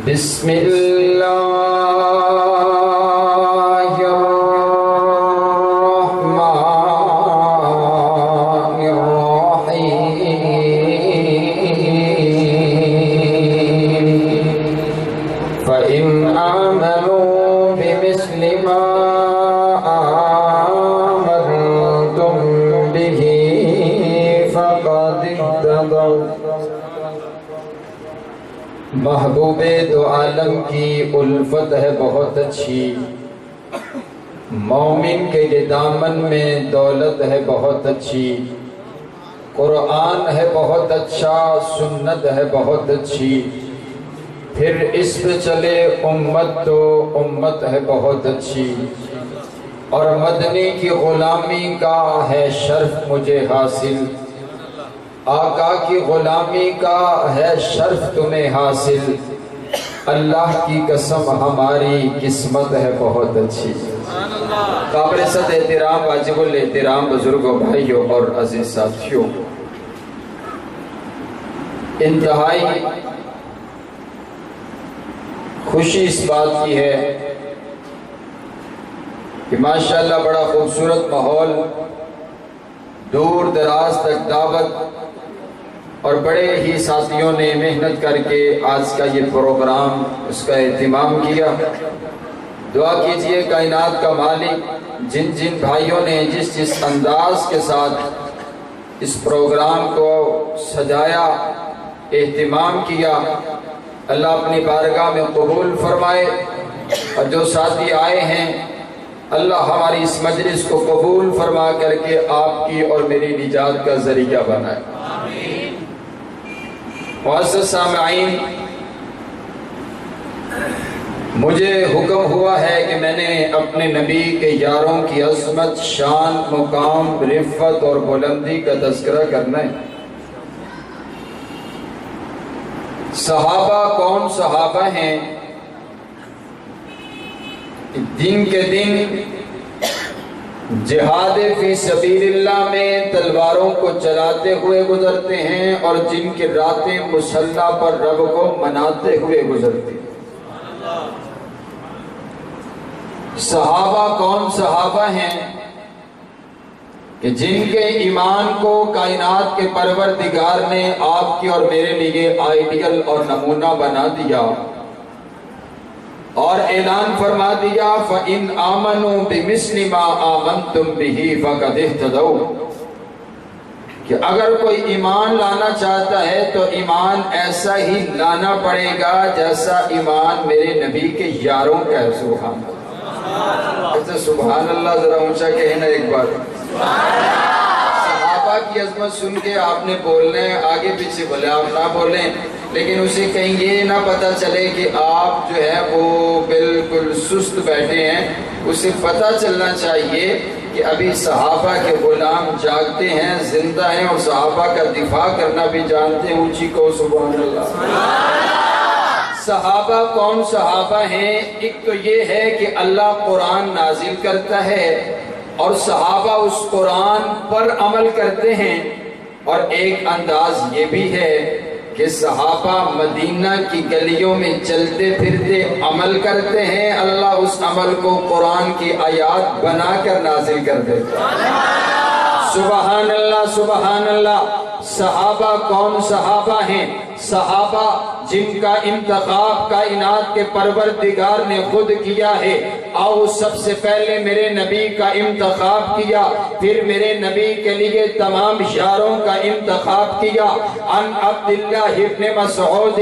بسم اللہ الرحمن الرحیم فإن آمنوا بمثل ما آمنتم به فقد اهتدوا۔ محبوب دو عالم کی الفت ہے بہت اچھی، مومن کے یہ دامن میں دولت ہے بہت اچھی، قرآن ہے بہت اچھا، سنت ہے بہت اچھی، پھر اس پہ چلے امت تو امت ہے بہت اچھی، اور مدنی کی غلامی کا ہے شرف مجھے حاصل، آقا کی غلامی کا ہے شرف تمہیں حاصل، اللہ کی قسم ہماری قسمت ہے بہت اچھی۔ قابل صد احترام واجب الاحترام بزرگوں، بھائیوں اور عزیز ساتھیوں، انتہائی خوشی اس بات کی ہے کہ ماشاءاللہ بڑا خوبصورت ماحول، دور دراز تک دعوت، اور بڑے ہی ساتھیوں نے محنت کر کے آج کا یہ پروگرام اس کا اہتمام کیا۔ دعا کیجئے کائنات کا مالک جن جن بھائیوں نے جس جس انداز کے ساتھ اس پروگرام کو سجایا، اہتمام کیا، اللہ اپنی بارگاہ میں قبول فرمائے، اور جو ساتھی آئے ہیں اللہ ہماری اس مجلس کو قبول فرما کر کے آپ کی اور میری نجات کا ذریعہ بنائے۔ معزز سامعین، مجھے حکم ہوا ہے کہ میں نے اپنے نبی کے یاروں کی عظمت، شان، مقام، رفعت اور بلندی کا تذکرہ کرنا ہے۔ صحابہ کون صحابہ ہیں؟ دن کے دن جہاد فی سبیل اللہ میں تلواروں کو چلاتے ہوئے گزرتے ہیں، اور جن کی راتیں مصلی پر رب کو مناتے ہوئے گزرتی ہیں۔ صحابہ کون صحابہ ہیں؟ کہ جن کے ایمان کو کائنات کے پروردگار نے آپ کی اور میرے لیے آئیڈیل اور نمونہ بنا دیا، اور اعلان فرما دیا فَإِنْ آمَنُوا بِمِثْلِ مَا آمَنْتُمْ بِهِ فَقَدْ اهْتَدَوْا، کہ اگر کوئی ایمان لانا چاہتا ہے تو ایمان ایسا ہی لانا پڑے گا جیسا ایمان میرے نبی کے یاروں کا ہے۔ سبحان اللہ، سبحان اللہ ذرا اونچا کہنا ایک بار۔ صحابہ کی عظمت سن کے آپ نے بولنا ہے، آگے پیچھے بولے آپ نہ بولیں، لیکن اسے کہیں یہ نہ پتا چلے کہ آپ جو ہے وہ بالکل سست بیٹھے ہیں۔ اسے پتا چلنا چاہیے کہ ابھی صحابہ کے غلام جاگتے ہیں، زندہ ہیں، اور صحابہ کا دفاع کرنا بھی جانتے ہیں۔ اونچی کو سبحان اللہ۔ صحابہ کون صحابہ ہیں؟ ایک تو یہ ہے کہ اللہ قرآن نازل کرتا ہے اور صحابہ اس قرآن پر عمل کرتے ہیں، اور ایک انداز یہ بھی ہے کہ صحابہ مدینہ کی گلیوں میں چلتے پھرتے عمل کرتے ہیں، اللہ اس عمل کو قرآن کی آیات بنا کر نازل کر دیتا ہے۔ سبحان اللہ، سبحان اللہ۔ صحابہ کون صحابہ ہیں؟ صحابہ جن کا انتخاب کائنات کے پروردگار نے خود کیا ہے۔ آؤ سب سے پہلے میرے نبی کا انتخاب کیا، پھر میرے نبی کے لیے تمام یاروں کا انتخاب کیا۔ عن عبداللہ ابن مسعود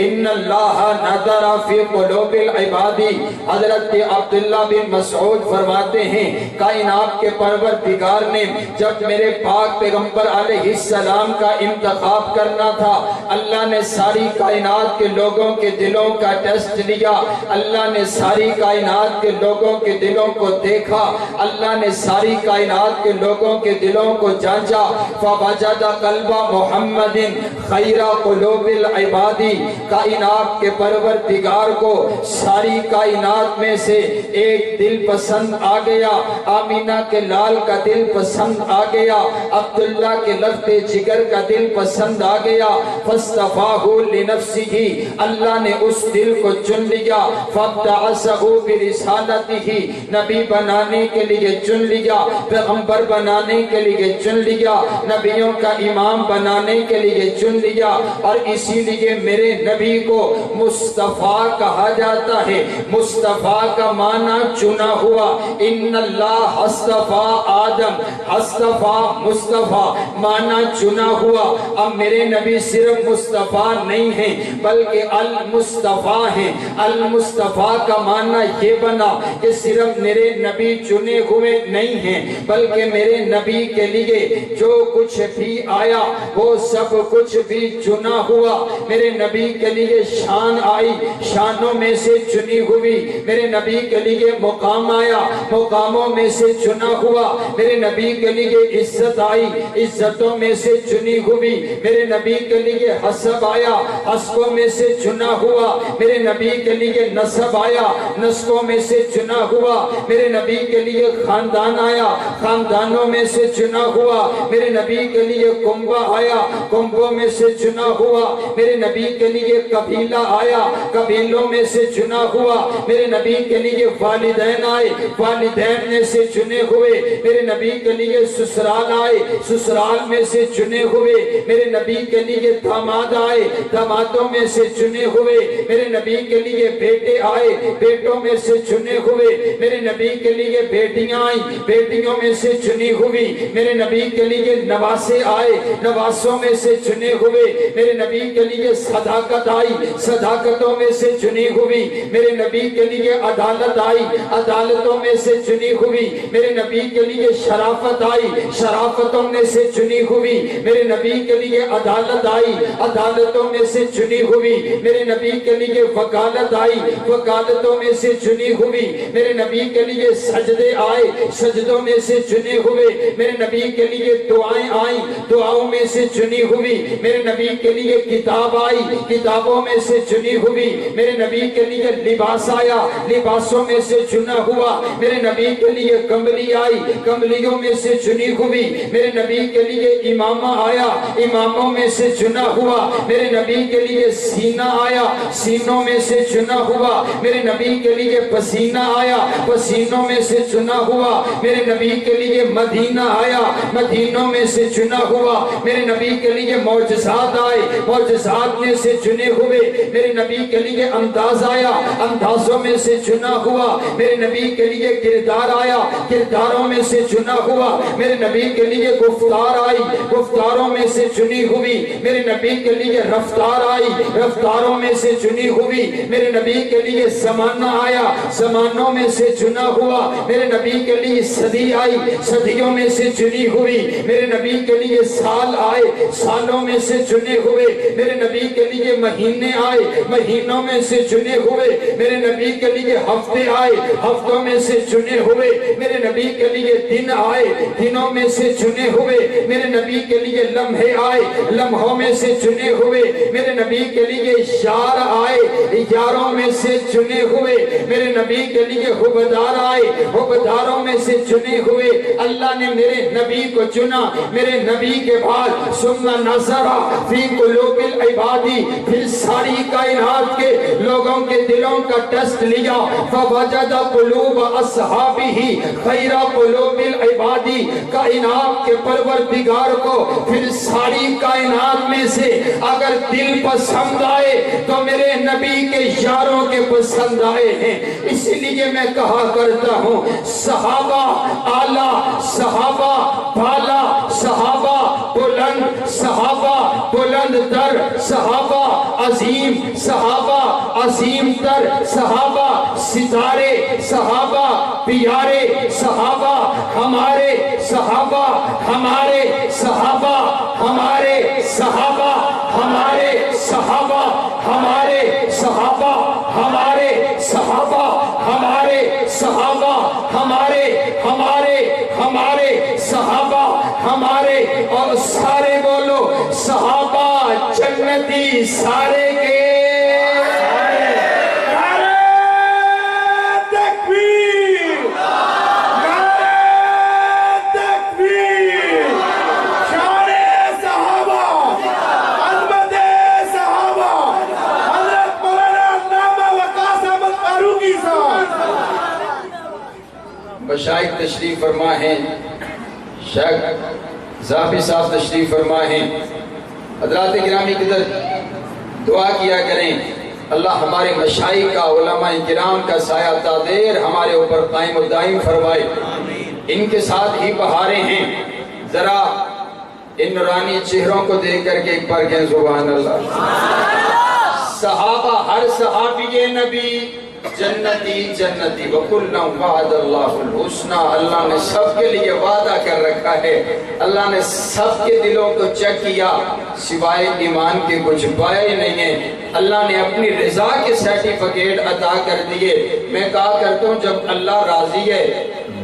ان اللہ نظر فی قلوب العباد، حضرت عبداللہ بن مسعود فرماتے ہیں کائنات کے پروردگار نے جب میرے پاک پیغمبر علیہ السلام کا انتخاب کرنا تھا، اللہ نے ساری کائنات کے لوگوں کے دلوں کا ٹیسٹ لیا، اللہ نے ساری کائنات کے لوگوں کے دلوں کو دیکھا، اللہ نے ساری کائنات کے لوگوں کے دلوں کو جانچا، فوجد قلب محمد خیر قلوب العباد، کائنات کے پروردگار کو ساری کائنات میں سے ایک دل پسند آ گیا، آمینہ کے لال کا دل پسند آ گیا، عبداللہ کے لفظ جگر کا دل پسند آ گیا، فاصطفاہ لنفسہ، اللہ نے اس دل کو چن لیا، فابتعثہ برسالتہ، نبی بنانے کے لیے چن لیا، پیغمبر بنانے کے لیے چن لیا، نبیوں کا امام بنانے کے لیے چن لیا، اور اسی لیے میرے نبی کو مصطفیٰ کہا جاتا ہے۔ مصطفیٰ کا معنی چنا ہوا، ان اللہ اصطفیٰ آدم، اصطفیٰ مصطفیٰ، معنی چنا ہوا۔ اب میرے نبی صرف مصطفیٰ نہیں ہیں بلکہ المصطفیٰ ہیں۔ المصطفیٰ کا معنی یہ بنا کہ صرف میرے نبی چنے ہوئے نہیں ہیں بلکہ میرے نبی کے لیے جو کچھ بھی آیا وہ سب کچھ بھی چنا ہوا۔ میرے نبی کے لیے شان آئی، شانوں میں سے چنی ہوئی، میرے نبی کے لیے مقام آیا، مقاموں میں سے چنا ہوا، میرے نبی کے لیے عزت آئی، عزتوں میں سے چنی ہوئی، میرے نبی کے لیے حسب آیا، حسبوں میں سے چنا ہوا، میرے نبی کے لیے نسب آیا، نسبوں میں سے چنا ہوا، میرے نبی کے لیے خاندان آیا، خاندانوں میں سے چنا ہوا، میرے نبی کے لیے کنبہ آیا، کنبوں میں سے چنا ہوا، میرے نبی کے لیے قبیلہ آیا، قبیلوں میں سے چنا ہوا، میرے نبی کے لیے والدین آئے، والدین میں سے چنے ہوئے، میرے نبی کے لیے سسرال آئے، سسرال میں سے چنے ہوئے، میرے نبی کے لیے داماد آئے، دامادوں میں سے چنے ہوئے، میرے نبی کے لیے بیٹے آئے، بیٹوں میں سے چنے ہوئے، میرے نبی کے لیے بیٹیاں آئیں، بیٹیوں میں سے چنی ہوئی، میرے نبی کے لیے نواسے آئے، نواسوں میں سے چنے ہوئے، میرے نبی کے لیے صداقت آئی، صداقتوں میں سے چنی ہوئی، میرے نبی کے لیے عدالت آئی، عدالتوں میں سے چنی ہوئی، میرے نبی کے لیے شرافت آئی، شرافتوں میں سے چنی ہوئی، میرے نبی کے لیے عدالت آئی، عدالتوں میں سے چنی ہوئی، میرے نبی کے لیے وکالت آئی، وکالتوں میں سے چنی ہوئی، میرے نبی کے لیے سجدے آئے، سجدوں میں سے چنے ہوئے، میرے نبی کے لیے دعائیں آئیں، دعاؤں میں سے چنی ہوئی، میرے نبی کے لیے کتاب آئی، کتابوں میں سے چنی ہوئی، میرے نبی کے لیے لباس آیا، لباسوں میں سے چنا ہوا، میرے نبی کے لیے کمبلی آئی، کمبلیوں میں سے چنی ہوئی، میرے نبی کے لیے امامہ آیا، اماموں میں سے چنا ہوا، میرے نبی کے لیے سینہ آیا، سینوں میں سے چنا ہوا، میرے نبی کے لیے پسینہ آیا، پسینوں میں سے چنا ہوا، میرے نبی کے لیے مدینہ آیا، مدینوں میں سے چنا ہوا، میرے نبی کے لیے معجزات آئے، معجزات میں سے چنے ہوئے، میرے نبی کے لیے انداز آیا، اندازوں میں سے چنا ہوا، میرے نبی کے لیے کردار آیا، کرداروں میں سے چنا ہوا، میرے نبی کے لیے گفتار آئی، گفتاروں میں سے چنی ہوئی، میرے نبی کے لیے رفتار آئی، رفتاروں میں سے چنی ہوئی، میرے نبی کے لیے زمانہ آیا، زمانوں میں سے چنا ہوا، میرے نبی کے لیے صدی آئی، صدیوں میں سے چنی ہوئی، میرے نبی کے لیے سال آئے، سالوں میں سے چنے ہوئے، میرے نبی کے لیے مہینے آئے، مہینوں میں سے چنے ہوئے، میرے نبی کے لیے ہفتے آئے، ہفتوں میں سے چنے ہوئے، میرے نبی کے لیے دن آئے، دنوں میں سے چنے ہوئے، میرے نبی کے لیے لمحے آئے، لمحوں میں سے چنے ہوئے، میرے نبی کے لیے یار آئے، یاروں میں سے چنے ہوئے، میرے نبی کے لیے حبدار آئے، حبداروں میں سے چنے ہوئے۔ اللہ نے میرے نبی کو چنا، میرے نبی کے بعد ثم نظر فی قلوب العباد، پھر ساری کائنات کے لوگوں کے دلوں کا ٹیسٹ لیا، فوجد قلوب اصحابہ خیر قلوب العباد، کائنات کے پروردگار کو پھر ساری کائنات میں سے اگر دل پسند آئے تو میرے نبی کے یاروں کے پسند آئے ہیں۔ اس لیے میں کہا کرتا ہوں صحابہ اعلیٰ، صحابہ بالا، صحابہ بلند، صحابہ بلند تر، صحابہ عظیم، صحابہ عظیم تر، صحابہ ستارے، صحابہ پیارے، صحابہ ہمارے، صحابہ ہمارے، صحابہ ہمارے، صحابہ ہمارے، صحابہ ہمارے، صحابہ ہمارے، صحابہ ہمارے، صحابہ ہمارے اور سارے بولو صحابہ جنتی سارے کے مشائخ تشریف فرما ہیں، شیخ ظافی صاحب تشریف فرما ہیں، حضرات گرامی قدر دعا کیا کریں اللہ ہمارے مشائخ کا علماء کرام کا سایہ تادیر ہمارے اوپر قائم و دائم فرمائے۔ ان کے ساتھ ہی بہاریں ہیں، ذرا ان نورانی چہروں کو دیکھ کر کے ایک بار کہیں سبحان اللہ۔ صحابہ ہر صحابی نبی جنتی جنتی وَكُلًّا وَعَدَ اللَّهُ الْحُسْنَى، اللہ نے سب کے لیے وعدہ کر رکھا ہے، اللہ نے سب کے دلوں کو چیک کیا، سوائے ایمان کے کچھ پائے نہیں ہیں، اللہ نے اپنی رضا کے سرٹیفکیٹ عطا کر دیے۔ میں کہا کرتا ہوں جب اللہ راضی ہے،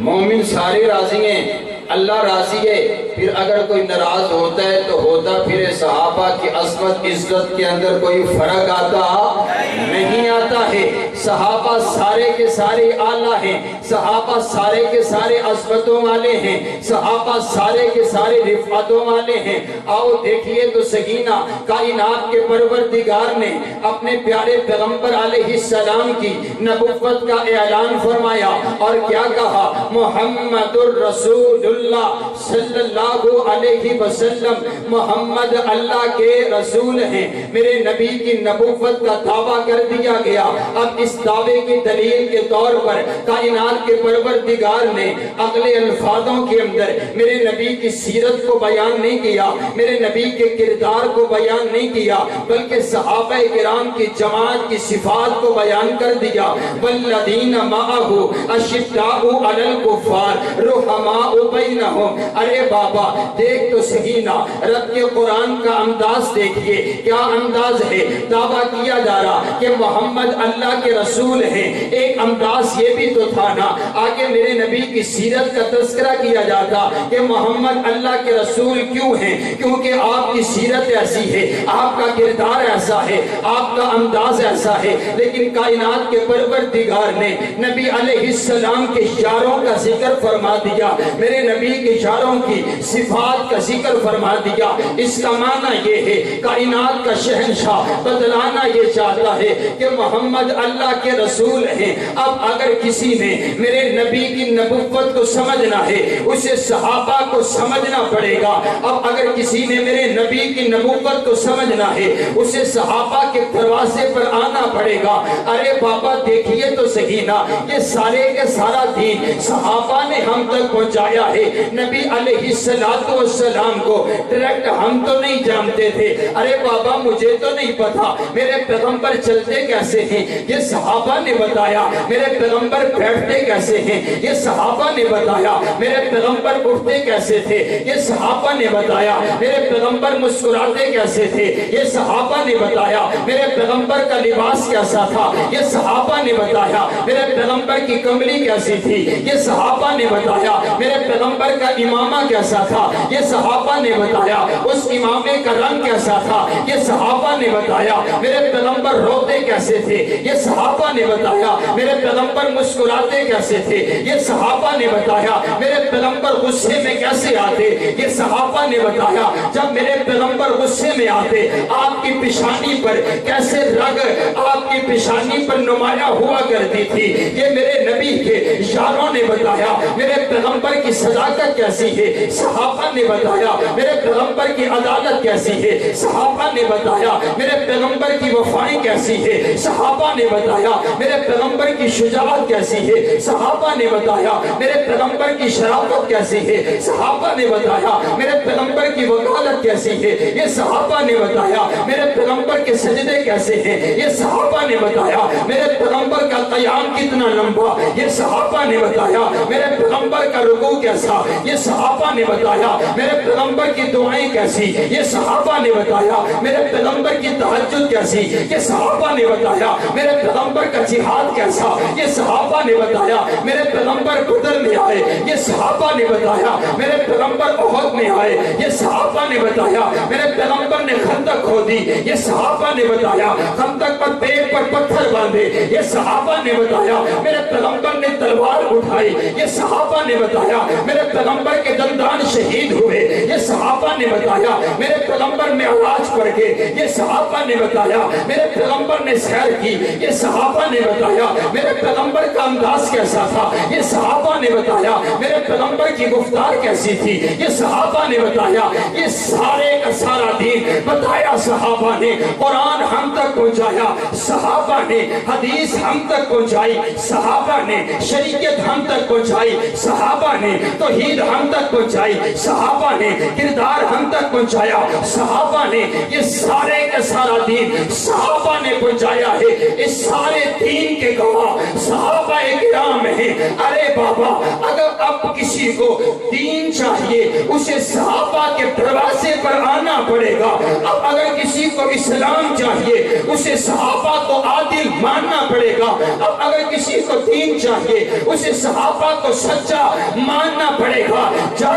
مومن سارے راضی ہیں، اللہ راضی ہے، پھر اگر کوئی ناراض ہوتا ہے تو ہوتا پھر صحابہ کی عظمت عزت کے اندر کوئی فرق آتا نہیں آتا ہے۔ صحابہ سارے کے سارے اعلیٰ ہیں، صحابہ سارے کے سارے عظمتوں والے ہیں، صحابہ سارے کے سارے رفعتوں والے ہیں۔ آؤ دیکھیے تو سکینہ کائنات کے پروردگار نے اپنے پیارے پیغمبر علیہ السلام کی نبوت کا اعلان فرمایا اور کیا کہا؟ محمد الرسول اللہ صلی اللہ علیہ وسلم، محمد اللہ کے رسول ہیں، میرے نبی کی نبوت کا دعویٰ کر دیا گیا۔ اب اس دعوے کی دلیل کے طور پر کائنات کے پروردگار نے اگلے الفاظوں کے اندر میرے نبی کی سیرت کو بیان نہیں کیا، میرے نبی کے کردار کو بیان نہیں کیا، بلکہ صحابہ کرام کی جماعت کی صفات کو بیان کر دیا۔ والذین معہ اشداء علی الکفار رحماء بینہم۔ ارے بابا دیکھ تو صحیح نا، رب کے قرآن کا انداز دیکھیے، کیا انداز ہے؟ دعویٰ کیا جا رہا کہ محمد اللہ کے رسول ہیں، ایک انداز یہ بھی تو تھا نا، آگے میرے نبی کی سیرت کا تذکرہ کیا جاتا کہ محمد اللہ کے رسول کیوں ہیں؟ کیونکہ آپ کی سیرت ایسی ہے، آپ کا کردار ایسا ہے، آپ کا انداز ایسا ہے۔ لیکن کائنات کے پروردگار نے نبی علیہ السلام کے اشاروں کا ذکر فرما دیا، میرے نبی کے اشاروں کی صفات کا ذکر فرما دیا۔ اس کا معنی یہ ہے کائنات کا شہنشاہ بدلانا یہ چاہتا ہے کہ محمد اللہ کے رسول ہیں۔ اب اگر کسی نے میرے نبی کی نبوت کو سمجھنا ہے، اسے صحابہ کو سمجھنا پڑے گا۔ اب اگر کسی نے میرے نبی کی نبوت کو سمجھنا ہے، اسے صحابہ کے دروازے پر آنا پڑے گا۔ ارے بابا دیکھیے تو صحیح نا، یہ سارے کے سارا دین صحابہ نے ہم تک پہنچایا ہے۔ نبی علیہ السلام کو ڈائریکٹ ہم تو نہیں جانتے تھے۔ ارے بابا مجھے تو نہیں پتا میرے پیغمبر چلتے کیسے ہیں، یہ صحابہ نے بتایا۔ میرے پیغمبر بیٹھتے کیسے ہیں، یہ صحابہ نے بتایا۔ میرے پیغمبر اٹھتے کیسے تھے، یہ صحابہ نے بتایا۔ میرے پیغمبر مسکراتے کیسے تھے، یہ صحابہ نے بتایا۔ میرے پیغمبر کا لباس کیسا تھا، یہ صحابہ نے بتایا۔ میرے پیغمبر کی کملی کیسی تھی، یہ صحابہ نے بتایا۔ میرے پیغمبر کا امامہ کیسا تھا، یہ صحابہ نے بتایا۔ اس امامے کا رنگ کیسا تھا، یہ صحابہ نے بتایا۔ میرے پیغمبر روتے کیسے تھے، یہ صحابہ نے بتایا۔ میرے پیغمبر مسکراتے کیسے تھے، یہ صحابہ نے بتایا۔ میرے پیغمبر غصے میں کیسے آتے، یہ صحابہ نے بتایا۔ جب میرے پیغمبر غصے میں آتے، آپ کی پیشانی پر کیسے رگ آپ کی پیشانی پر نمایاں ہوا کرتی تھی، یہ میرے نبی کے اشاروں نے بتایا۔ میرے پیغمبر کی صداقت کیسی ہے، صحابہ نے بتایا۔ میرے پیغمبر کی عدالت کیسی ہے، صحابہ نے بتایا۔ میرے پیغمبر کی وفائیں کیسی ہے، صحابہ نے بتایا۔ میرے پیغمبر کی شجاعت کیسی ہے، صحابہ نے بتایا۔ میرے پیغمبر کی شرافت کیسی ہے، صحابہ نے بتایا۔ میرے پیغمبر کی وکالت کیسی ہے، یہ صحابہ نے بتایا۔ میرے پیغمبر کے سجدے کیسے ہیں، یہ صحابہ نے بتایا میرے پیغمبر کا قیام کتنا لمبا، یہ صحابہ نے بتایا میرے پیغمبر کا رکوع کیسا، یہ صحابہ نے بتایا میرے پیغمبر کی دعائیں کیسی، یہ صحابہ نے بتایا میرے پیغمبر کی تہجد کیسی، یہ صحابہ نے بتایا میرے پیغمبر کا جہاد کیسا، یہ صحابہ نے بتایا میرے پیغمبر بدر میں آئے، یہ صحابہ نے بتایا میرے پیغمبر احد میں آئے، یہ صحابہ نے بتایا میرے پیغمبر نے خندق کھودی، یہ صحابہ نے بتایا خندق پر پیٹ پر پتھر باندھے، یہ صحابہ نے بتایا میرے پیغمبر نے تلوار اٹھائی، یہ صحابہ نے بتایا میرے پیغمبر کے دندان شہید ہوئے، یہ صحابہ نے بتایا میرے پیغمبر میں علاج پڑ گئے، یہ صحابہ نے بتایا میرے پیغمبر نے سیر کی، یہ صحابہ نے بتایا میرے پیغمبر کا انداز کیسا تھا، یہ صحابہ نے بتایا میرے پیغمبر کی گفتار کیسی تھی، یہ صحابہ نے بتایا، یہ سارے کا سارا دین بتایا صحابہ نے، قرآن ہم تک پہنچایا صحابہ نے، حدیث ہم تک پہنچائی صحابہ نے، شریعت ہم تک پہنچائی صحابہ نے، توحید ہم تک پہنچائی صحابہ نے، کردار ہم تک پہنچایا صحابہ نے، یہ سارے کا سارا دین صحابہ نے پہنچایا ہے، اس سارے دین کے گواہ صحابہ کرام ہیں۔ ارے بابا اگر اب کسی کو دین چاہیے اسے صحابہ کے دروازے پر آنا پڑے گا، اب اگر کسی کو اسلام چاہیے اسے صحابہ کو عادل ماننا پڑے گا، اب اگر کسی کو دین چاہیے اسے صحابہ کو سچا ماننا پڑے گا۔ جا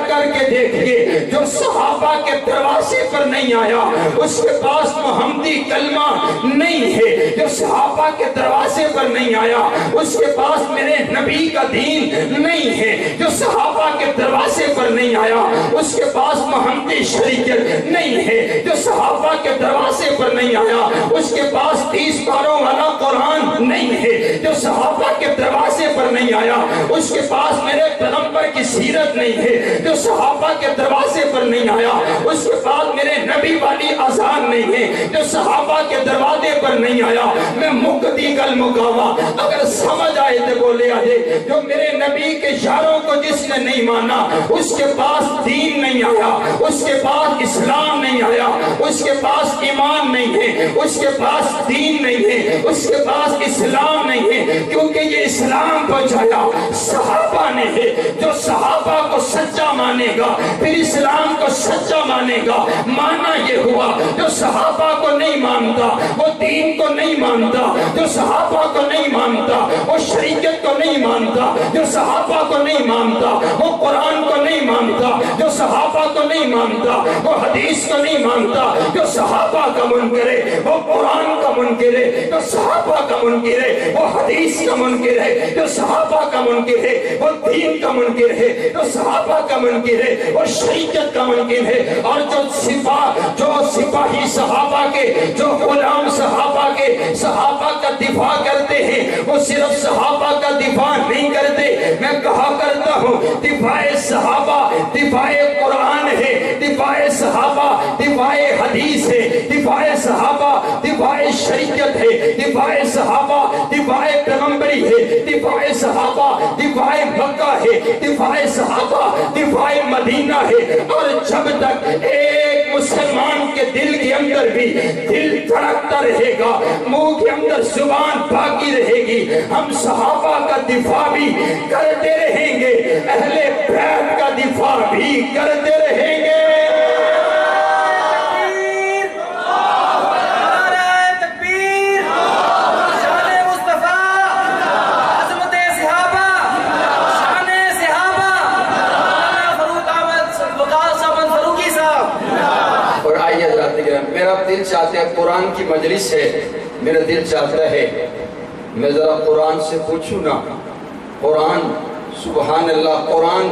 کر کے دیکھیے جو صحابہ کے دروازے پر نہیں آیا اس کے پاس محمدی کلمہ نہیں ہے، جو صحابہ کے دروازے پر نہیں آیا اس کے پاس میرے نبی کا دین نہیں ہے، جو صحابہ کے دروازے پر نہیں آیا اس کے پاس محمدی شریعت نہیں ہے، جو صحابہ کے دروازے پر نہیں آیا اس کے پاس 30 پاروں والا قرآن نہیں ہے، جو صحابہ کے دروازے پر نہیں آیا اس کے پاس میرے پیغمبر کی سیرت نہیں ہے، جو صحابہ کے دروازے پر نہیں آیا اس کے پاس میرے نبی والی اذان نہیں ہے، جو صحابہ کے دروازے پر نہیں آیا میں مقتی گل مقاوا اگر سمجھ آئے تو بولے آجے، جو میرے نبی کے اشاروں کو جس نے نہیں مانا اس کے پاس دین نہیں آیا، اس کے پاس اسلام نہیں آیا، اس کے پاس ایمان نہیں ہے، اس کے پاس دین نہیں ہے، اس کے پاس اسلام نہیں ہے، کیونکہ یہ اسلام پہنچایا صحابہ نے ہے۔ جو صحابہ کو سچا مانے گا پھر اسلام کو سچا مانے گا، مانا یہ ہوا جو صحابہ کو نہیں مانتا وہ دین کو نہیں مانتا، جو صحابہ کو نہیں مانتا وہ شریعت کو نہیں مانتا، جو صحابہ کو نہیں مانتا وہ قرآن کو نہیں مانتا، جو صحابہ کو نہیں مانتا وہ حدیث کو نہیں مانتا، جو صحابہ کا منکر ہے وہ قرآن کا منکر ہے، جو صحابہ کا منکر ہے وہ حدیث کا منکر ہے، جو صحابہ کا منکر ہے وہ دین کا منکر ہے، جو صحابہ کا منکر ہے وہ شریعت کا منکر ہے، اور جو سپاہی صحابہ کے، جو غلام صحابہ کے صحابہ کا دفاع کرتے ہیں وہ صرف صحابہ کا دفاع نہیں کرتے، میں کہا کرتا ہوں دفاع صحابہ دفاع قرآن ہے، دفاع صحابہ دفاع حدیث ہے، دفاع صحابہ دفاع شریعت ہے، دفاع صحابہ دفاع پیغمبری ہے، دفاع صحابہ دفاع مکہ ہے، دفاع صحابہ دفاع مدینہ ہے، اور جب تک ایک مسلمان کے دل کے اندر بھی دل دھڑکتا رہے گا، منہ کے اندر زبان باقی رہے گی، ہم صحابہ کا دفاع بھی کرتے رہیں گے، اہل بیت کا دفاع بھی کرتے رہیں گے۔ میرا دل چاہتا ہے قرآن کی مجلس ہے، میرا دل چاہتا ہے میں ذرا قرآن سے پوچھوں نا، قرآن سبحان اللہ، قرآن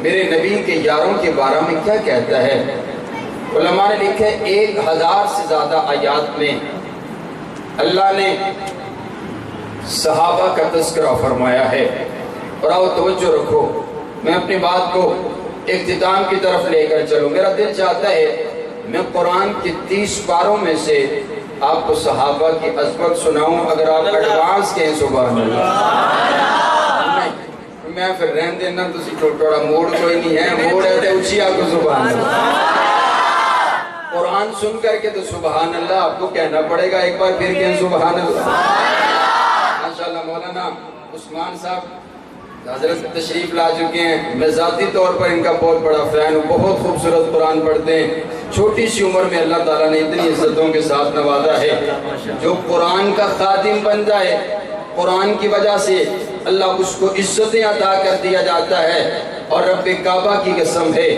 میرے نبی کے یاروں کے بارے میں کیا کہتا ہے؟ علماء نے لکھا ہے 1000 سے زیادہ آیات میں اللہ نے صحابہ کا تذکرہ فرمایا ہے۔ اور آؤ توجہ رکھو، میں اپنی بات کو اختتام کی طرف لے کر چلوں۔ میرا دل چاہتا ہے میں قرآن کی 30 پاروں میں سے آپ کو صحابہ کی عظمت سناؤں، اگر آپ ایڈوانس کہیں سبحان اللہ۔ نہیں میں پھر رہن دینا، تسی تھوڑا موڑ کوئی نہیں ہے، موڑ ہے تو اچھی آپ کو سبحان اللہ۔ قرآن سن کر کے تو سبحان اللہ آپ کو کہنا پڑے گا، ایک بار پھر کہیں سبحان اللہ۔ ماشاءاللہ مولانا عثمان صاحب حضرت تشریف لا چکے ہیں، میں ذاتی طور پر ان کا بہت بڑا فین ہوں، بہت خوبصورت قرآن پڑھتے ہیں، چھوٹی سی عمر میں اللہ تعالیٰ نے اتنی عزتوں کے ساتھ نوازا ہے۔ جو قرآن کا خادم بن جائے، قرآن کی وجہ سے اللہ اس کو عزتیں عطا کر دیا جاتا ہے، اور رب کعبہ کی قسم ہے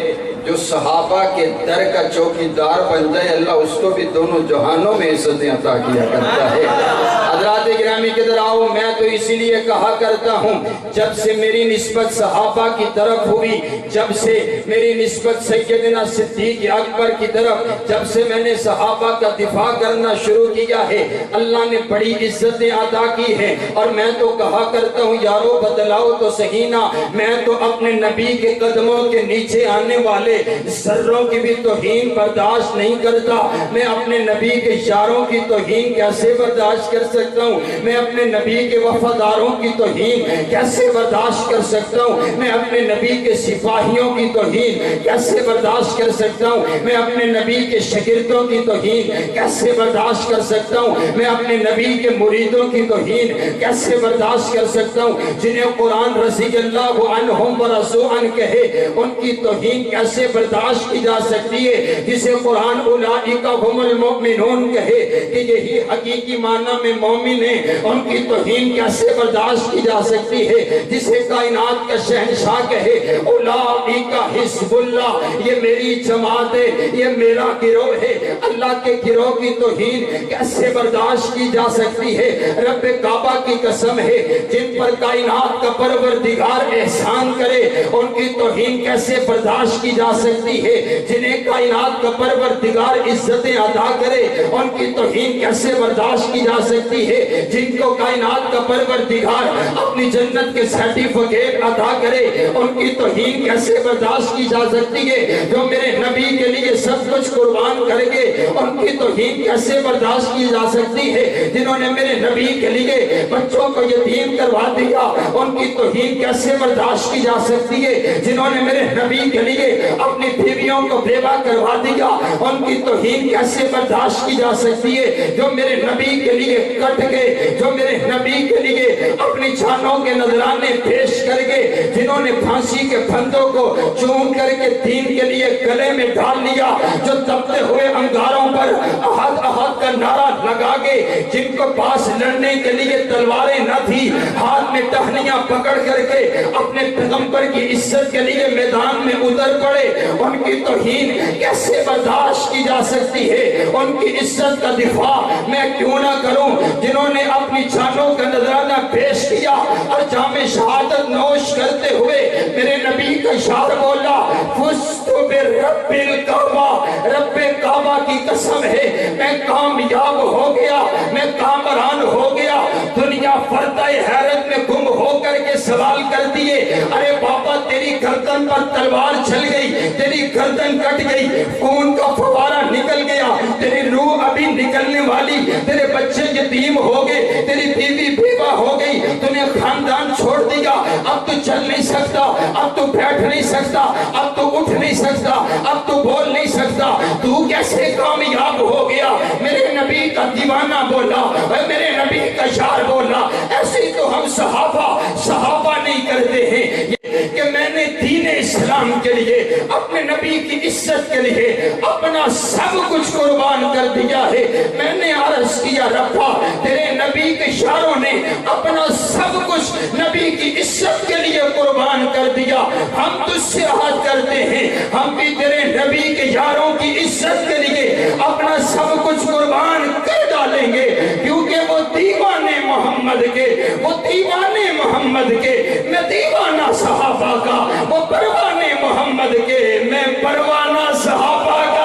جو صحابہ کے در کا چوکیدار بن جائے اللہ اس کو بھی دونوں جہانوں میں عزتیں عطا کیا کرتا ہے۔ حضرات گرامی کے در آؤ، میں تو اسی لیے کہا کرتا ہوں جب سے میری نسبت صحابہ کی طرف ہوئی، جب سے میری نسبت سیدنا صدیق اکبر کی طرف، جب سے میں نے صحابہ کا دفاع کرنا شروع کیا ہے، اللہ نے بڑی عزتیں عطا کی ہیں۔ اور میں تو کہا کرتا ہوں یارو بدلاؤ تو صحیح نہ، میں تو اپنے نبی کے قدموں کے نیچے آنے والے ذروں کی بھی توہین برداشت نہیں کرتا۔ میں اپنے نبی کے یاروں کی توہین کیسے برداشت کر سکتا ہوں؟ میں اپنے نبی کے وفاداروں کی توہین کیسے برداشت کر سکتا ہوں؟ میں اپنے نبی کے سپاہیوں کی توہین کیسے برداشت کر سکتا ہوں؟ میں اپنے نبی کے شاگردوں کی توہین کیسے برداشت کر سکتا ہوں؟ میں اپنے نبی کے مریدوں کی توہین کیسے برداشت کر سکتا ہوں؟ جنہیں قرآن رضی اللہ عنہم ورضوا عنہ کہے ان کی توہین کیسے برداشت کی جا سکتی ہے؟ جسے قرآن اولئک هم المؤمنون کہے کہ یہی حقیقی معنی میں مومن ہیں، ان کی توہین کیسے برداشت کی جا سکتی ہے؟ جسے کائنات کا شہنشاہ کہے اولئک حزب اللہ، یہ میری جماعت ہے، یہ میرا گروہ ہے، اللہ کے گروہ کی توہین کیسے برداشت کی جا سکتی ہے؟ رب کعبہ کی قسم ہے جن پر کائنات کا پروردگار احسان کرے ان کی توہین کیسے برداشت کی جا سکتی ہے؟ جنہیں کائنات کا پروردگار عزتیں عطا کرے ان کی توہین کیسے برداشت کی جا سکتی ہے؟ جن کو کائنات کا پروردگار اپنی جنت کے سرٹیفکیٹ عطا کرے ان کی توہین کیسے برداشت کی جا سکتی ہے؟ جو میرے نبی کے لیے سب کچھ قربان کر کے ان کی توہین کیسے برداشت کی جا سکتی ہے؟ جنہوں نے میرے نبی کے لیے بچوں کو یتیم کروا دیا ان کی توہین کیسے برداشت کی جا سکتی ہے؟ جنہوں نے میرے نبی کے لیے اپنی بیویوں کو بیوہ کروا دیا ان کی توہین کیسے برداشت کی جا سکتی ہے؟ جو میرے نبی کے لیے کٹ گئے، جو میرے نبی کے لیے اپنی جانوں کے نذرانے پیش کر گئے، جنہوں نے پھانسی کے پھندوں کو چوم کر کے دین کے لیے گلے میں ڈال لیا، جو تپتے ہوئے انگاروں پر احد احد کا نعرہ لگا گئے، جن کو پاس لڑنے کے لیے تلواریں نہ تھی، ہاتھ میں ٹہنیاں پکڑ کر کے اپنے پیغمبر کی عزت کے لیے میدان میں اتر پڑے، ان کی توہین کیسے برداشت کی جا سکتی ہے؟ ان کی عزت کا دفاع میں کیوں نہ کروں؟ جنہوں نے اپنی جانوں کا نذرانہ پیش کیا اور جام شہادت نوش کرتے ہوئے میرے نبی کا شعر بولا فزت برب الکعبہ، رب کعبہ کی قسم ہے میں کامیاب ہو گیا، میں کامران ہو گیا۔ دنیا پردہ حیرت میں گم ہو کر کے سوال کر دیے، ارے بابا تیری گردن پر تلوار چل گئی، تیری گردن کٹ گئی، خون کا فوارہ نکل گیا، تیری روح ابھی نکلنے والی، تیرے بچے یتیم ہو گئے، تیری بیوی بیوہ ہو گئی، تو نے خاندان چھوڑ دیا، اب تو چل نہیں سکتا، اب تو بیٹھ نہیں سکتا، اب تو اٹھ نہیں سکتا، اب تو بول نہیں سکتا، تو کیسے کامیاب ہو گیا؟ میرے نبی کا دیوانہ بولا، میرے نبی کا شعر بولا، ایسے تو ہم صحابہ نہیں کرتے ہیں کہ میں نے دین اسلام کے لیے اپنے نبی کی عزت کے لیے اپنا سب کچھ قربان کر دیا ہے۔ میں نے عرض کیا ربا تیرے نبی کے شعروں نے اپنا سب کچھ نبی کی عزت کے لیے قربان کر دیا، ہم تجھ سے عہد کرتے ہیں ہم بھی تیرے نبی کے یاروں کی عزت کے لیے اپنا سب کچھ قربان کر ڈالیں گے، کیونکہ وہ دیوانے محمد کے، وہ دیوانے محمد کے، میں دیوانہ صحابہ کا، وہ پروانے محمد کے، میں پروانہ صحابہ کا۔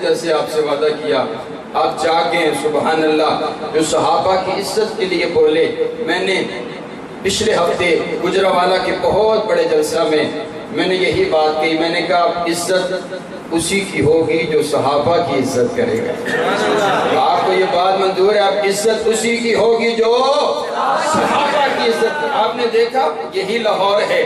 جیسے آپ سے وعدہ کیا آپ جاگیں، سبحان اللہ، جو صحابہ کی عزت کے لیے بولے۔ میں نے پچھلے ہفتے گجرانوالہ کے بہت بڑے جلسہ میں میں نے یہی بات کہی، میں نے کہا عزت اسی کی ہوگی جو صحابہ کی عزت کرے گا۔ آپ کو یہ بات منظور ہے؟ آپ عزت اسی کی ہوگی جو صحابہ کی عزت۔ آپ نے دیکھا یہی لاہور ہے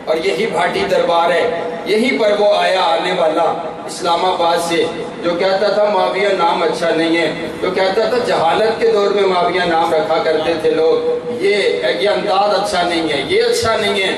اور یہی بھاٹی دربار ہے، یہیں پر وہ آیا آنے والا اسلام آباد سے، جو کہتا تھا معاویہ نام اچھا نہیں ہے، جو کہتا تھا جہالت کے دور میں معاویہ نام رکھا کرتے تھے لوگ، یہ انداز اچھا نہیں ہے، یہ اچھا نہیں ہے۔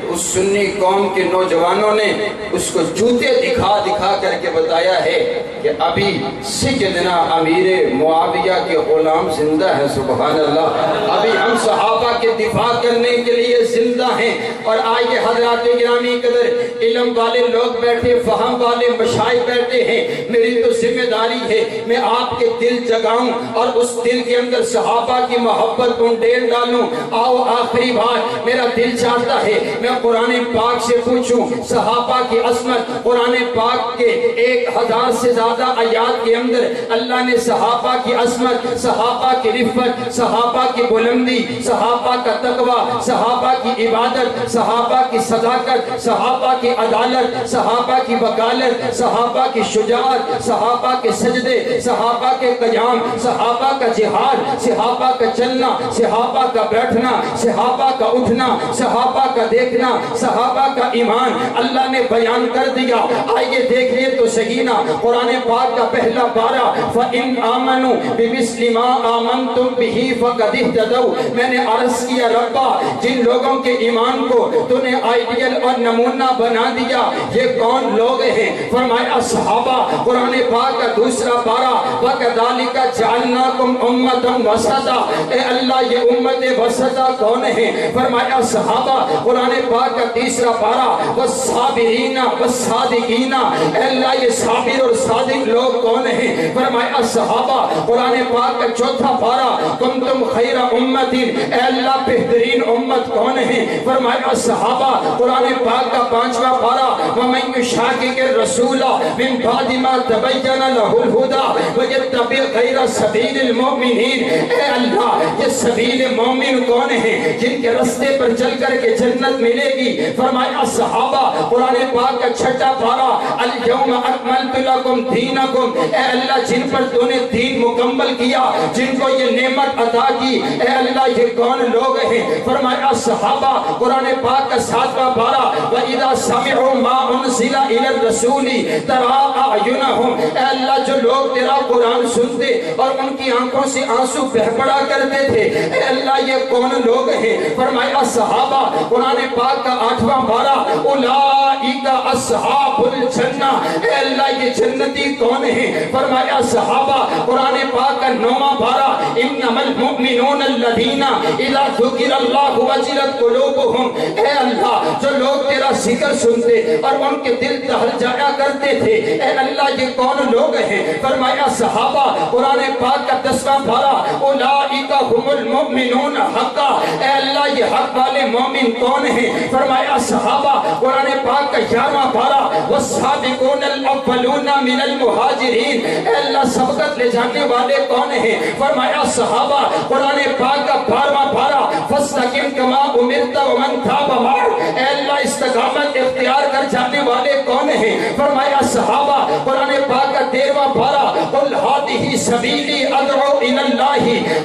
اس سنی قوم کے نوجوانوں نے اس کو جوتے دکھا دکھا کر کے بتایا ہے کہ ابھی سیدنا امیر معاویہ کے غلام زندہ ہیں، سبحان اللہ، ابھی ہم صحابہ کے دفاع کرنے کے لیے زندہ ہیں۔ اور آئیے حضرات گرامی قدر، علم والے لوگ بیٹھے، فہم والے مشائخ بیٹھے ہیں، میری تو ذمہ داری ہے میں آپ کے دل جگاؤں اور اس دل کے اندر صحابہ کی محبت کو ڈیر ڈالوں۔ آؤ آخری بار میرا دل چاہتا ہے میں قرآن پاک سے پوچھوں صحابہ کی عظمت۔ قرآن پاک کے 1000 سے زیادہ آیات کے اندر اللہ نے صحابہ کی عظمت، صحابہ کی رفت، صحابہ کی بلندی، صحابہ کا تقوی، صحابہ کی عبادت، صحابہ کی صداقت، صحابہ کی عدالت، صحابہ کی وکالت، صحابہ کی شجاعت، صحابہ کے سجدے، صحابہ کے قیام، صحابہ کا جہاد، صحابہ کا چلنا، صحابہ کا بیٹھنا، صحابہ کا اٹھنا، صحابہ کا دیکھنا، صحابہ کا ایمان اللہ نے بیان کر دیا۔ آئیے دیکھئے تو سہینا قرآن پاک کا پہلا پارہ، فَإِنْ آمَنُوا بِمِثْلِ مَا آمَنْتُمْ بِهِ فَقَدِ اهْتَدَوْا۔ میں نے عرض کیا ربا جن لوگوں کے ایمان کو تو نے آئیڈیل اور نمونہ بنا دیا یہ کون لوگ ہیں؟ فرمایا صحابہ۔ قرآن پاک کا دوسرا پارہ، وَكَذَلِكَ جَعَلْنَاكُمْ أُمَّةً وَسَطًا۔ اے اللہ یہ امت وسطہ کون ہے؟ فرمایا صحابہ۔ قرآن پاک کا تیسرا پارہ، والصابرین والصادقین۔ اے اللہ یہ صابر اور صادق لوگ کون ہیں؟ فرمایا صحابہ۔ قرآن پاک کا چوتھا پارہ، کنتم خیر امت۔ اے اللہ بہترین امت کون ہیں؟ فرمایا صحابہ۔ قرآن پاک کا پانچواں پارہ، ومن یشاقق الرسول من بعد ما تبین له الہدی ویتبع غیر سبیل المؤمنین۔ اے اللہ یہ سبیل مومن کون ہیں جن کے رستے پر چل کر کے جنت ملے گی؟ فرمایا صحابہ۔ قرآن پاک کا چھٹا پارہ، الیوم اکملت لکم دینکم۔ اے اللہ جن پر تو نے دین مکمل کیا، جن کو یہ نعمت عطا کی، اے اللہ یہ کون لوگ ہیں؟ فرمایا صحابہ۔ قرآن پاک کا ساتواں پارہ، وَإِذَا سَمِعُوا مَا أُنزِلَ إِلَى الرَّسُولِ تَرَىٰ أَعْيُنَهُمْ۔ اے اللہ جو لوگ تیرا قرآن سنتے اور ان کی آنکھوں سے آنسو بہہ پڑا کرتے تھے، اے اللہ یہ کون لوگ ہیں؟ فرمایا صحابہ۔ قرآن پاک کا آٹھواں پارہ، اولئک اصحاب الجنہ۔ اے اللہ یہ جنتی کون ہیں؟ فرمایا صحابہ۔ قرآن پاک کا نوواں پارہ، انما المؤمنون الذین اذا ذکر اللہ وجلت قلوبہم۔ اے اللہ جو لوگ تیرا ذکر سنتے اور ان کے دل دہل جایا کرتے تھے، اے اللہ یہ کون لوگ ہیں؟ فرمایا صحابہ۔ قرآن پاک کا 10واں پارہ، اولئک هم المؤمنون حقا۔ اے اللہ یہ حق والے مومن کون ہیں؟ فرمایا صحابہ۔ قرآن پاک کا 11واں پارہ، والسابقون الاولون من المہاجرین۔ اے اللہ سبقت لے جانے والے کون ہیں؟ فرمایا صحابہ۔ قرآن پاک کا 12واں پارہ، فاستقم کما امرت ومن تاب معک۔ اے اللہ استقامت اختیار کر جانے والے کون ہیں؟ فرمایا صحابہ۔ قرآن پاک کا 13واں پارہ، قل ھذہ سبیلی ادعو الی اللہ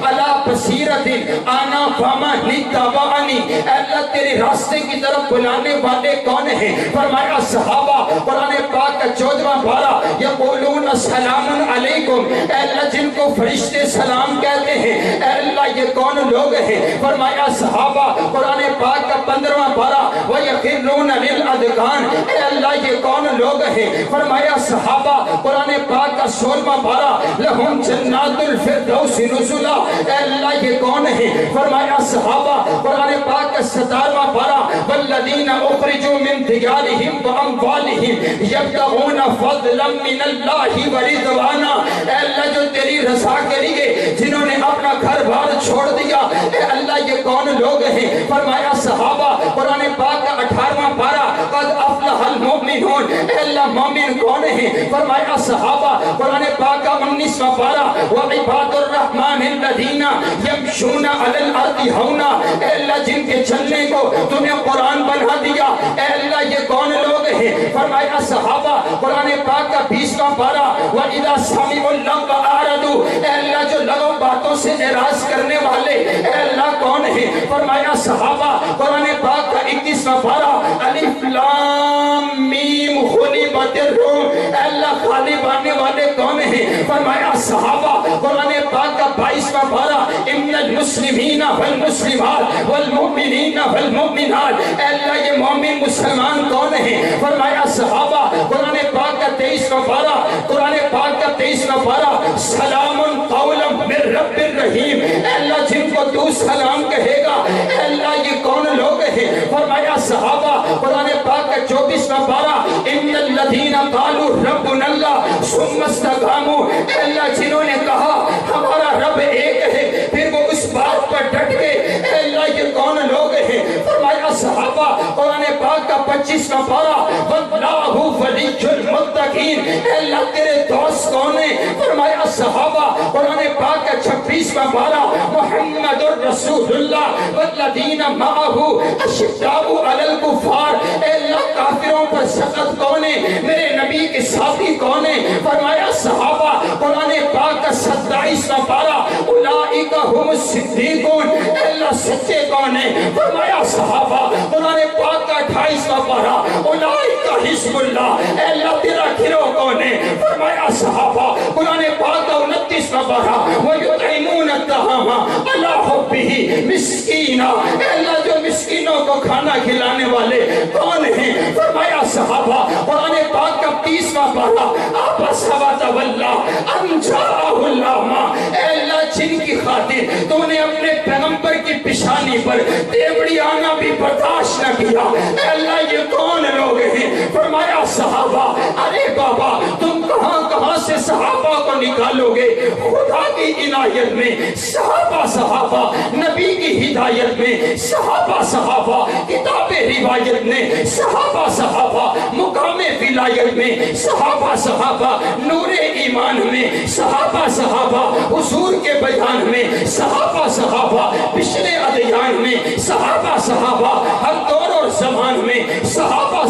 علی بصیرۃ انا فمن اتبعنی۔ اے اللہ تیرے راستے کی طرف بلانے والے کون ہیں؟ فرمایا صحابہ۔ قرآن پاک کا 14واں پارہ، یقولون السلام علیکم۔ اے اللہ جن کو فرشتے سلام کہتے ہیں، اے اللہ یہ کون لوگ ہیں؟ فرمایا صحابہ۔ قرآن پاک کا 15واں پارہ، وَيَخِرُّونَ لِلْأَذْقَانِ۔ اے اللہ یہ کون لوگ ہیں؟ فرمایا صحابہ۔ قرآن پاک کا 16واں پارہ، لَهُمْ جَنَّاتُ الْفِرْدَوْسِ نُزُلًا۔ اے اللہ یہ کون ہیں؟ فرمایا صحابہ۔ قرآن پاک کا 17واں پارہ، وَالَّذِينَ أُخْرِجُوا مِنْ دِيَارِهِمْ وَأَمْوَالِهِمْ يَبْتَغُونَ فَضْلًا مِنَ اللَّهِ وَرِضْوَانًا۔ اے اللہ جو تیری رضا کے لیے جنہوں نے اپنا گھر بار چھوڑ دیا، اے اللہ یہ کون لوگ ہیں؟ فرمایا صحابہ۔ قرآن پاک کا 18واں پارہ، قد افلح المؤمنون۔ اے اے اللہ مومن کون ہیں؟ فرمایا صحابہ. قرآن پاک کا 19واں پارہ وَعِبَادُ الرَّحْمَنِ الَّذِينَ يَمْشُونَ عَلَى الْأَرْضِ هَوْنًا. اے اللہ جن کے چلنے کو تم نے قرآن بنا دیا، اے اللہ یہ کون لوگ ہیں؟ فرمایا صحابہ. قرآن پاک کا 20واں پارہ وَإِذَا سَمِعُوا اللَّغْوَ أَعْرَضُوا. اے اللہ جو لغو باتوں سے اعراض کرنے والے اے اللہ کون ہیں؟ فرمایا صحابہ. قرآن پاک کا 21واں پارہ الف لام میم غلبت الروم. اے اللہ غالب آنے والے کون ہیں؟ فرمایا صحابہ. قرآن پاک کا 22واں پارہ ان المسلمین والمسلمات والمؤمنین والمؤمنات. اے اللہ یہ مومن مسلمان کون ہیں؟ فرمایا صحابہ. قرآن پاک کا 23واں پارہ قرآن پاک کا 23واں پارہ سلام قولا من رب الرحیم. اے اللہ جن کو تو سلام کہے گا اے اللہ یہ کون لوگ ہیں؟ فرمایا صحابہ. قرآن پاک کا 24واں پارہ ان الذین قالوا ربنا اللہ ثم استقاموا. اے اللہ جنہوں نے کہا ہمارا رب ایک ہے پھر وہ اس بات پر ڈٹ گئے اے اللہ یہ کون لوگ ہیں؟ فرمایا صحابہ. قرآن پاک کا 25واں پارہ واللہ ولی المتقین. اے اللہ تیرے دوست کون ہیں؟ فرمایا صحابہ. قرآن پاک کا 26واں پارہ محمد الرسول اللہ والذین معہ اشداء علی الکفار. اے اللہ کافروں پر سخت کون ہے؟ میرے نبی کے ساتھی کون ہیں؟ فرمایا صحابہ. قرآن پاک کا 27واں پارہ اولئک هم الصدیقون. اے اللہ سچے کون ہیں؟ فرمایا صحابہ. قرآن پاک کا 28واں پارہ اولئک حزب اللہ. اے اللہ تیرا گروہ کون ہے؟ فرمایا صحابہ. قرآن پاک کا 29واں پارہ وَيُطْعِمُونَ الطَّعَامَ عَلَىٰ حُبِّهِ مِسْكِینًا. اے اللہ جو مسکینوں کو کھانا کھلانے والے کون ہیں؟ فرمایا صحابہ. قرآن پاک کا 30واں پارہ عَبَسَ وَتَوَلَّىٰ أَن جَاءَهُ الْأَعْمَىٰ. اے اللہ جن کی خاطر تو نے اپنے پیغمبر کی پیشانی پر دیوڑی آنا بھی برداشت نہ کیا اے اللہ یہ کون لوگ ہیں؟ فرمایا صحابہ. ارے بابا تم کہاں کہاں سے صحابہ کو نکالو گے؟ خدا کی عنایت میں صحابہ نبی کی ہدایت میں صحابہ کتاب روایت میں صحابہ مقام ولایت میں صحابہ نور ایمان میں صحابہ حضور کے بیان میں صحابہ پچھلے ادیان میں صحابہ ہر دور اور زمان میں صحابہ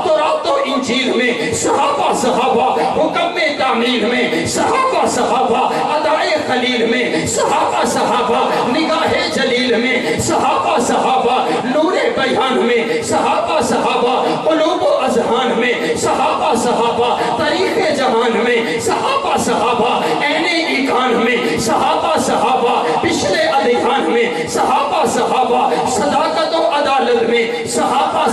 تورات و انجیل میں صحابہ حکم میں تعمیل میں صحابہ ادائے خلیل میں صحابہ نگاہ جلیل میں صحابہ نور بیان میں صحابہ قلوب و اذہان میں صحابہ تاریخ جہان میں صحابہ عین ایقان میں صحابہ پچھلے ادیان میں صحابہ صداقت و عدالت میں صحابہ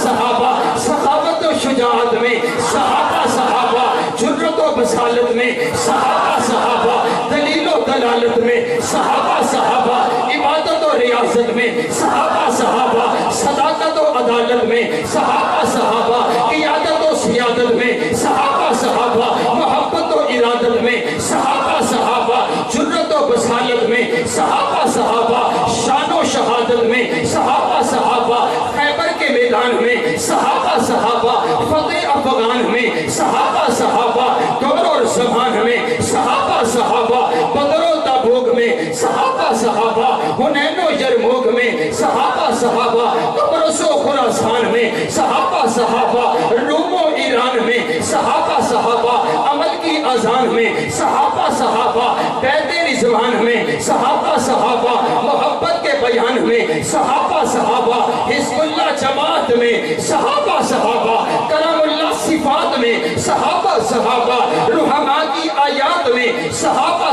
سخاوت و شجاعت میں صحابہ جرت و بصالت میں صحابہ دلیل و دلالت میں صحابہ عبادت و ریاضت میں صحابہ صداقت و عدالت میں صحابہ قیادت و سیادت میں صحابہ محبت و ارادت میں صحابہ جرت و بصالت میں صحابہ شان و شہادت میں صحابہ خیبر کے میدان میں صحابہ فتح افغان میں صحابہ دور اور زمان میں صحابہ بدر و تبوک میں صحابہ حنین و یرموک میں صحابہ قبرص و خراسان میں صحابہ روم و ایران میں صحابہ عمل کی اذان میں صحابہ بیت رضوان میں صحابہ محبت کے بیان میں صحابہ حزب اللہ جماعت میں صحابہ کرم اللہ صفات میں صحابہ رحماء کی آیات میں صحابہ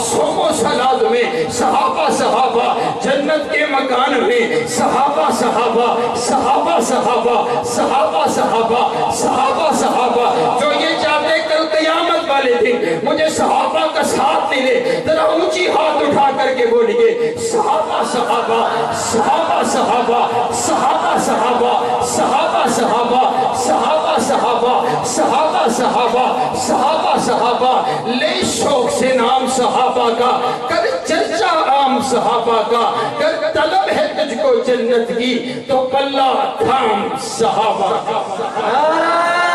صوم و صلات میں صحابہ جنت کے مکان میں صحابہ جو یہ چاہتے کل قیامت والے دن مجھے صحابہ کا ساتھ ملے ذرا اونچی ہاتھ اٹھا کر کے بولیے صحابہ لے شوق سے نام صحابہ کا کر چرچا عام صحابہ کا کر طلب ہے تجھ کو جنت کی تو پلہ تھام صحابہ کا.